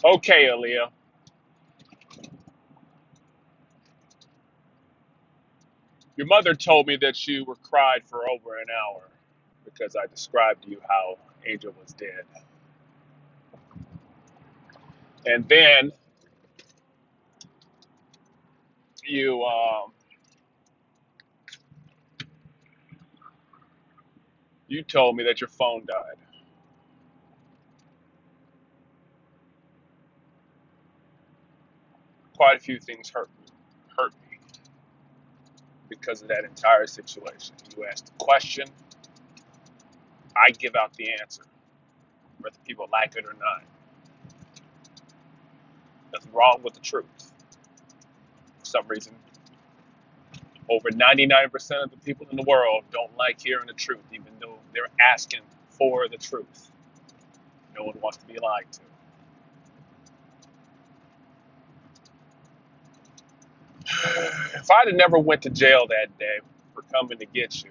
Okay, Aaliyah. Your mother told me that you were cried for over an hour because I described to you how Angel was dead. And then you you told me that your phone died. Quite a few things hurt me because of that entire situation. You asked a question, I give out the answer, whether people like it or not. Nothing wrong with the truth. For some reason, over 99% of the people in the world don't like hearing the truth, even though they're asking for the truth. No one wants to be lied to. If I'd have never went to jail that day for coming to get you,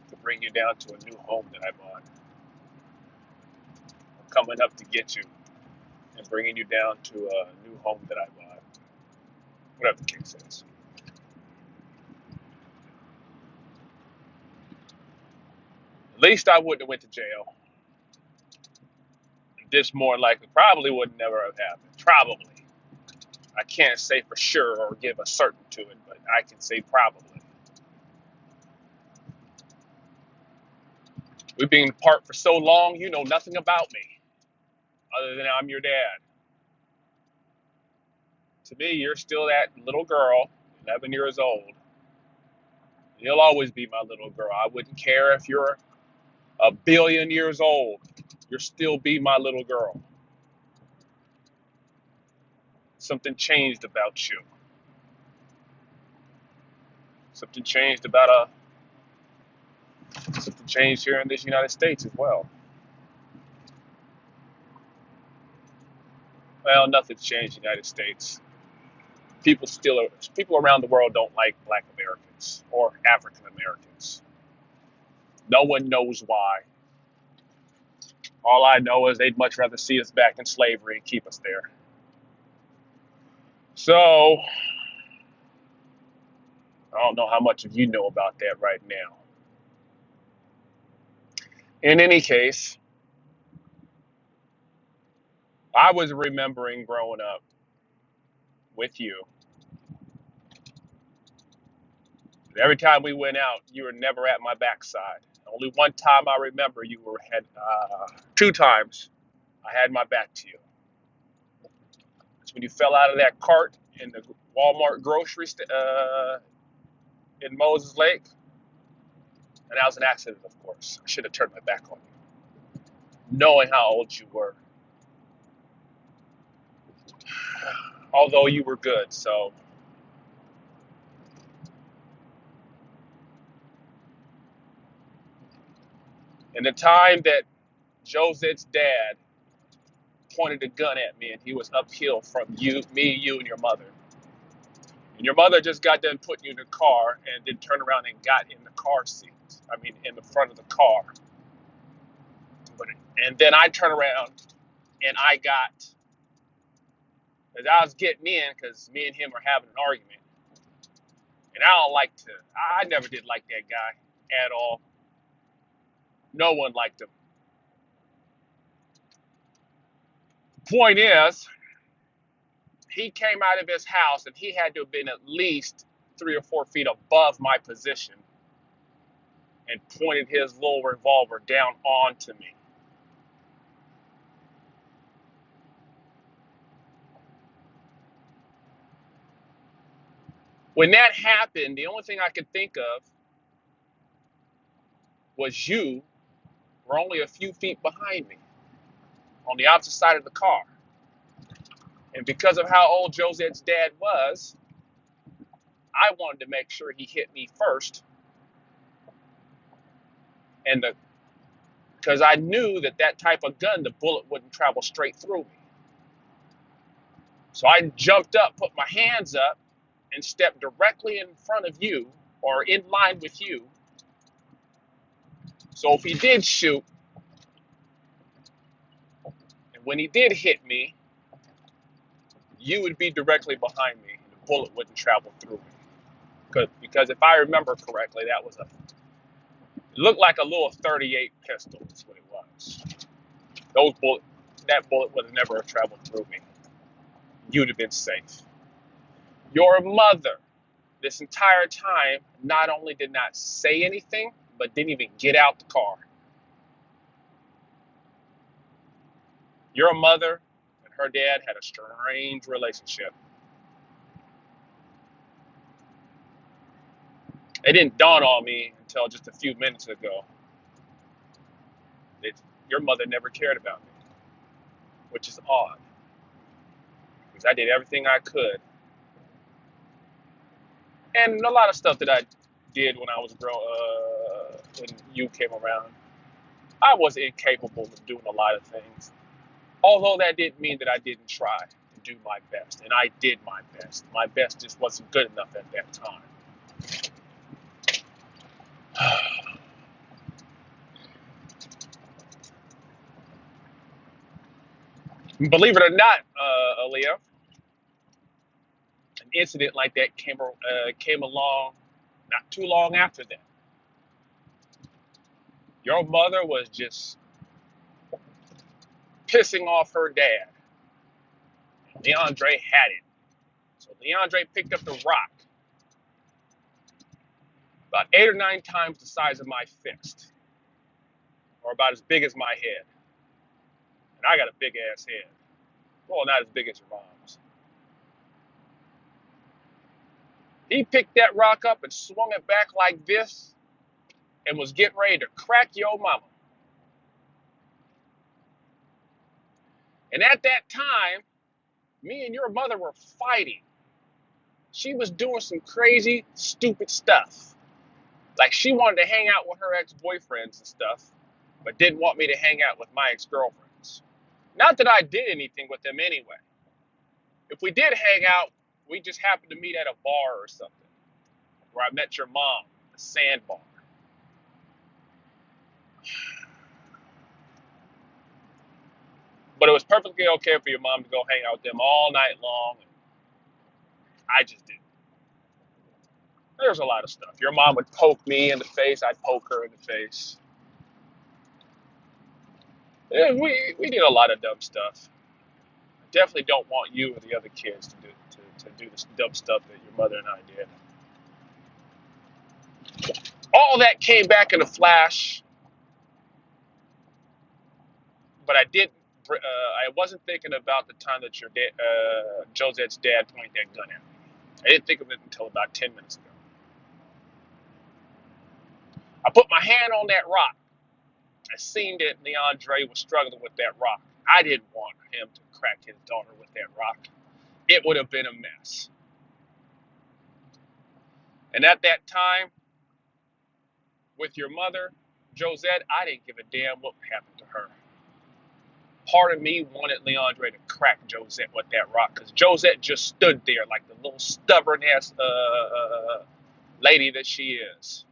to bring you down to a new home that I bought, or coming up to get you and bringing you down to a new home that I bought, whatever the case is, at least I wouldn't have went to jail. This more likely probably would never have happened. Probably. I can't say for sure or give a certain to it, but I can say probably. We've been apart for so long, you know nothing about me other than I'm your dad. To me, you're still that little girl, 11 years old. You'll always be my little girl. I wouldn't care if you're a billion years old. You'll still be my little girl. Something changed about you. Something changed about something changed here in this United States as well. Well, nothing's changed in the United States. People around the world don't like Black Americans or African Americans. No one knows why. All I know is they'd much rather see us back in slavery and keep us there. So I don't know how much of you know about that right now. In any case, I was remembering growing up with you. Every time we went out, you were never at my backside. Only one time I remember you were had two times I had my back to you. It's when you fell out of that cart in the Walmart in Moses Lake, and that was an accident, of course. I should have turned my back on you, knowing how old you were. Although you were good, so in the time that Josette's dad pointed a gun at me and he was uphill from you, and your mother. And your mother just got done putting you in the car and then turned around and got in the car seat. I mean, in the front of the car. And then I turned around and as I was getting in, because me and him are having an argument. And I never did like that guy at all. No one liked him. Point is, he came out of his house and he had to have been at least 3 or 4 feet above my position and pointed his little revolver down onto me. When that happened, the only thing I could think of was you were only a few feet behind me on the opposite side of the car. And because of how old Josette's dad was, I wanted to make sure he hit me first. And because I knew that type of gun, the bullet wouldn't travel straight through me. So I jumped up, put my hands up, and stepped directly in front of you or in line with you. So if he did shoot, and when he did hit me, you would be directly behind me, and the bullet wouldn't travel through me. Because if I remember correctly, it looked like a little 38 pistol. That's what it was. Those bullet, that bullet would have never traveled through me. You'd have been safe. Your mother, this entire time, not only did not say anything, but didn't even get out the car. Your mother and her dad had a strange relationship. It didn't dawn on me until just a few minutes ago that your mother never cared about me, which is odd because I did everything I could. And a lot of stuff that I did when I was when you came around, I was incapable of doing a lot of things. Although that didn't mean that I didn't try to do my best, and I did my best. My best just wasn't good enough at that time. Believe it or not, Aaliyah, an incident like that came along not too long after that. Your mother was just pissing off her dad. Leandre had it. So Leandre picked up the rock, about 8 or 9 times the size of my fist, or about as big as my head. And I got a big ass head. Well, not as big as your mom's. He picked that rock up and swung it back like this and was getting ready to crack your mama. And at that time, me and your mother were fighting. She was doing some crazy, stupid stuff. Like she wanted to hang out with her ex-boyfriends and stuff, but didn't want me to hang out with my ex-girlfriends. Not that I did anything with them anyway. If we did hang out, we just happened to meet at a bar or something, where I met your mom, the sandbar. But it was perfectly okay for your mom to go hang out with them all night long. I just didn't. There's a lot of stuff. Your mom would poke me in the face. I'd poke her in the face. Yeah, we did a lot of dumb stuff. I definitely don't want you or the other kids to do this dumb stuff that your mother and I did. All that came back in a flash, but I didn't. I wasn't thinking about the time that Josette's dad pointed that gun at me. I didn't think of it until about 10 minutes ago. I put my hand on that rock. I seen that Leandre was struggling with that rock. I didn't want him to crack his daughter with that rock. It would have been a mess. And at that time, with your mother, Josette, I didn't give a damn what happened to her. Part of me wanted Leandre to crack Josette with that rock because Josette just stood there like the little stubborn ass lady that she is.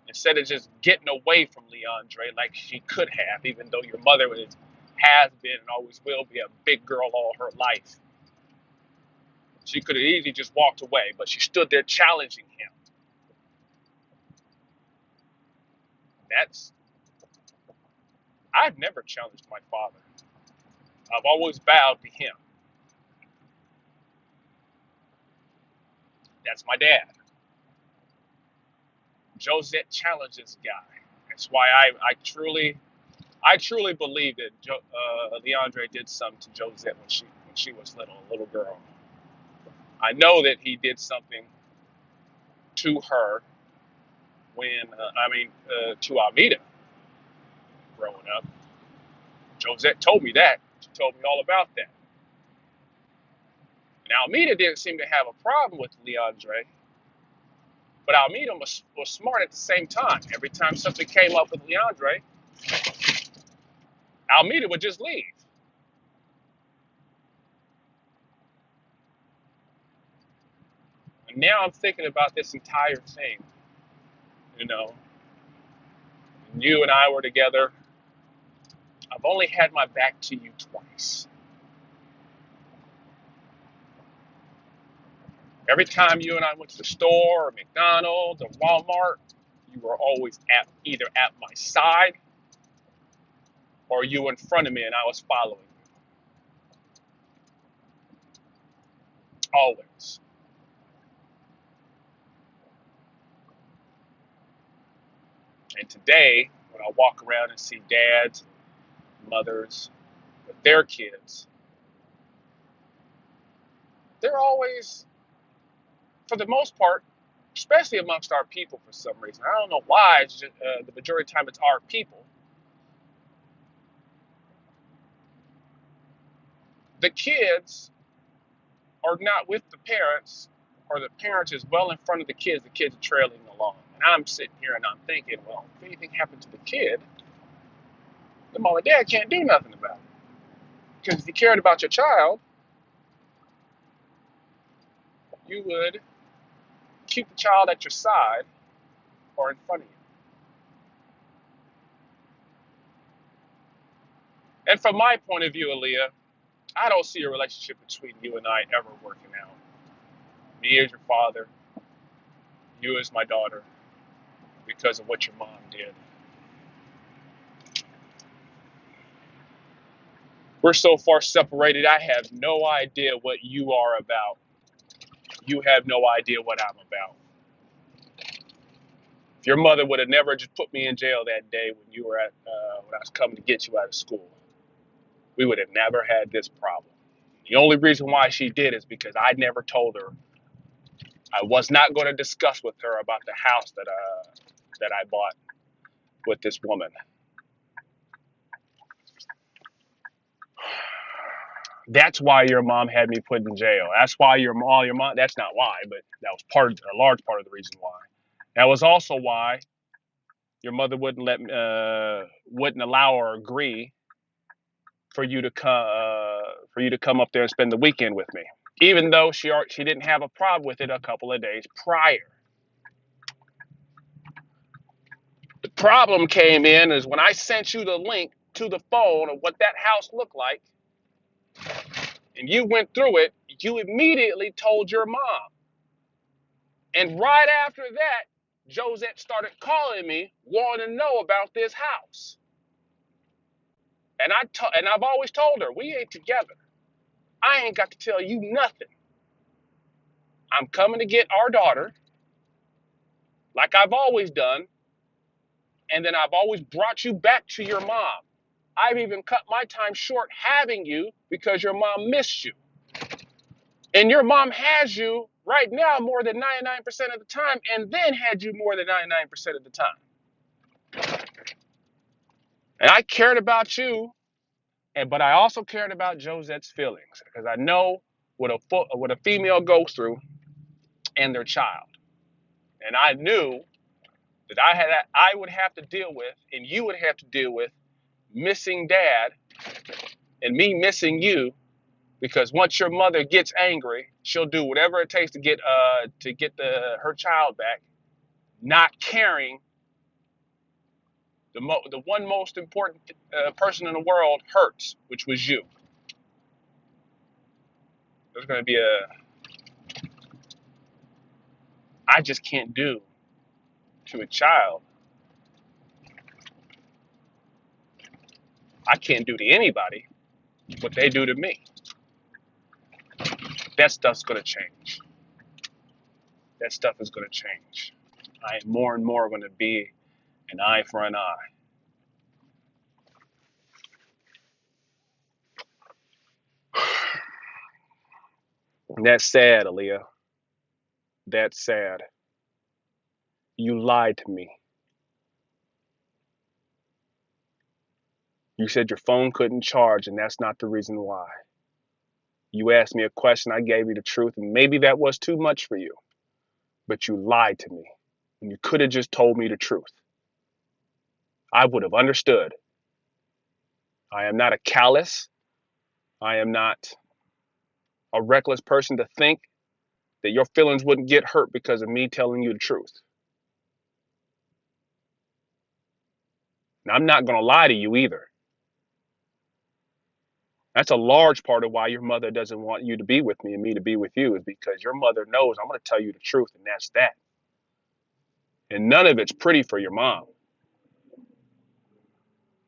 Instead of just getting away from Leandre like she could have, even though your mother has been and always will be a big girl all her life. She could have easily just walked away, but she stood there challenging him. I've never challenged my father. I've always bowed to him. That's my dad. Josette challenged this guy. That's why I truly believe that Leandre did something to Josette when she was a little girl. I know that he did something to her to Almeida growing up. Josette told me that. She told me all about that. And Almeida didn't seem to have a problem with Leandre, but Almeida was smart at the same time. Every time something came up with Leandre, Almeida would just leave. And now I'm thinking about this entire thing. You know, you and I were together. I've only had my back to you twice. Every time you and I went to the store or McDonald's or Walmart, you were always either at my side or you were in front of me and I was following you. Always. And today, when I walk around and see dads, mothers with their kids, they're always, for the most part, especially amongst our people for some reason. I don't know why. It's just, the majority of the time it's our people. The kids are not with the parents, or the parents is well in front of the kids are trailing along. And I'm sitting here and I'm thinking, well, if anything happened to the kid, the mom and dad can't do nothing about it. Because if you cared about your child, you would keep the child at your side or in front of you. And from my point of view, Aaliyah, I don't see a relationship between you and I ever working out. Me as your father, you as my daughter, because of what your mom did. We're so far separated, I have no idea what you are about. You have no idea what I'm about. If your mother would have never just put me in jail that day when you were when I was coming to get you out of school, we would have never had this problem. The only reason why she did is because I never told her I was not going to discuss with her about the house that I bought with this woman. That's why your mom had me put in jail. That's why your mom. That's not why, but that was a large part of the reason why. That was also why your mother wouldn't allow or agree for you to come up there and spend the weekend with me, even though she didn't have a problem with it a couple of days prior. The problem came in is when I sent you the link to the phone of what that house looked like, and you went through it. You immediately told your mom, and right after that, Josette started calling me, wanting to know about this house. And I've always told her we ain't together. I ain't got to tell you nothing. I'm coming to get our daughter, like I've always done, and then I've always brought you back to your mom. I've even cut my time short having you because your mom missed you. And your mom has you right now more than 99% of the time, and then had you more than 99% of the time. And I cared about you, but I also cared about Josette's feelings because I know what a female goes through and their child. And I knew that I would have to deal with, and you would have to deal with missing dad and me missing you, because once your mother gets angry, she'll do whatever it takes to get her child back, not caring the one most important person in the world hurts, which was you. There's going to be I just can't do to a child. I can't do to anybody what they do to me. That stuff's going to change. That stuff is going to change. I am more and more going to be an eye for an eye. And that's sad, Aaliyah. That's sad. You lied to me. You said your phone couldn't charge, and that's not the reason why. You asked me a question, I gave you the truth, and maybe that was too much for you. But you lied to me. And you could have just told me the truth. I would have understood. I am not a callous. I am not a reckless person to think that your feelings wouldn't get hurt because of me telling you the truth. And I'm not going to lie to you either. That's a large part of why your mother doesn't want you to be with me and me to be with you, is because your mother knows I'm going to tell you the truth, and that's that. And none of it's pretty for your mom.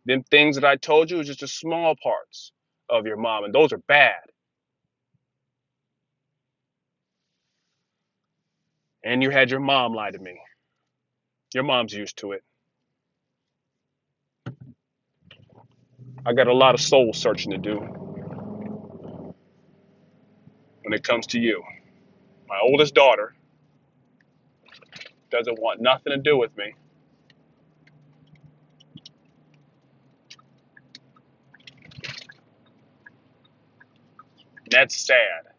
Them things that I told you is just the small parts of your mom, and those are bad. And you had your mom lie to me. Your mom's used to it. I got a lot of soul searching to do when it comes to you. My oldest daughter doesn't want nothing to do with me. That's sad.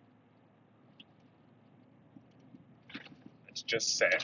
It's just sad.